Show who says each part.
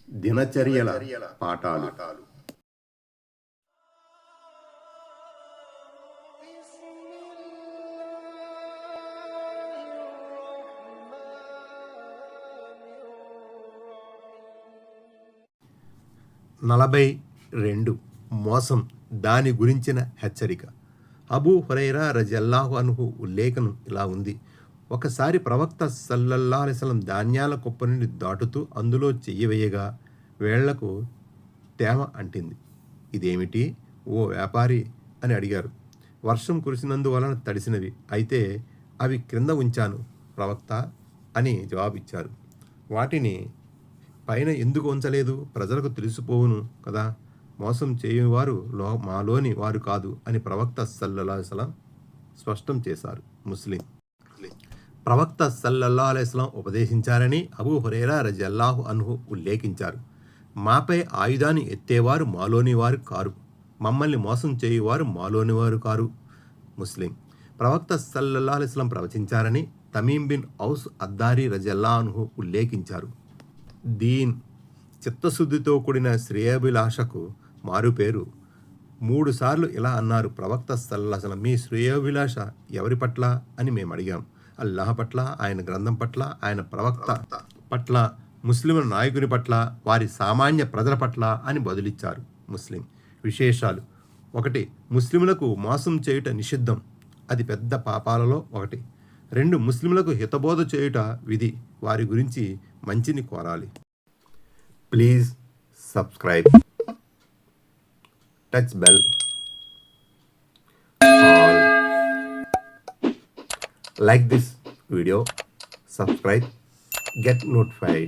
Speaker 1: దినచర్యల పాఠాలు. నలభై రెండు మోసం, దాని గురించిన హెచ్చరిక. అబూ హురైరా రజియల్లాహు అన్హు ఉల్లేఖనం ఇలా ఉంది: ఒకసారి ప్రవక్త సల్లల్లాహు అలైహి వసల్లం ధాన్యాల కుప్ప నుండి దాటుతూ అందులో చెయ్యి వేయగా వేళ్లకు తేమ అంటింది. ఇదేమిటి ఓ వ్యాపారి అని అడిగారు. వర్షం కురిసినందువలన తడిసినవి, అయితే అవి క్రింద ఉంచాను ప్రవక్త అని జవాబిచ్చారు. వాటిని పైన ఎందుకు ఉంచలేదు? ప్రజలకు తెలిసిపోవును కదా, మోసం చేయువారు మాలోని వారు కాదు అని ప్రవక్త సల్లల్లాహు అలైహి వసల్లం స్పష్టం చేశారు. ముస్లిం. ప్రవక్త సల్లల్లాహు అలైహి వసల్లం ఉపదేశించారని అబూ హురైరా రజియల్లాహు అన్హు ఉల్లేఖించారు. మాపై ఆయుధాన్ని ఎత్తేవారు మాలోని వారు కారు, మమ్మల్ని మోసం చేయువారు మాలోని వారు కారు. ముస్లిం. ప్రవక్త సల్లల్లాహు అలైహి వసల్లం ప్రవచించారని తమీం బిన్ ఔస్ అద్దారి రజియల్లాహు అన్హు ఉల్లేఖించారు. దీన్, చిత్తశుద్ధితో కూడిన శ్రేయోభిలాషకు మారుపేరు. 3 సార్లు ఇలా అన్నారు ప్రవక్త సల్లల్లాహు అలైహి వసల్లం: మీ శ్రేయోభిలాష ఎవరి పట్ల అని మేము అడిగాం. అల్లాహ్ పట్ల, ఆయన గ్రంథం పట్ల, ఆయన ప్రవక్త పట్ల, ముస్లింల నాయకుని పట్ల, వారి సామాన్య ప్రజల పట్ల అని బదులిచ్చారు. ముస్లిం. విశేషాలు: 1. ముస్లింలకు మోసం చేయుట నిషిద్ధం, అది పెద్ద పాపాలలో ఒకటి. 2. ముస్లింలకు హితబోధ చేయుట విధి, వారి గురించి మంచిని కోరాలి. Please subscribe, touch bell, all, like this video, subscribe, get notified.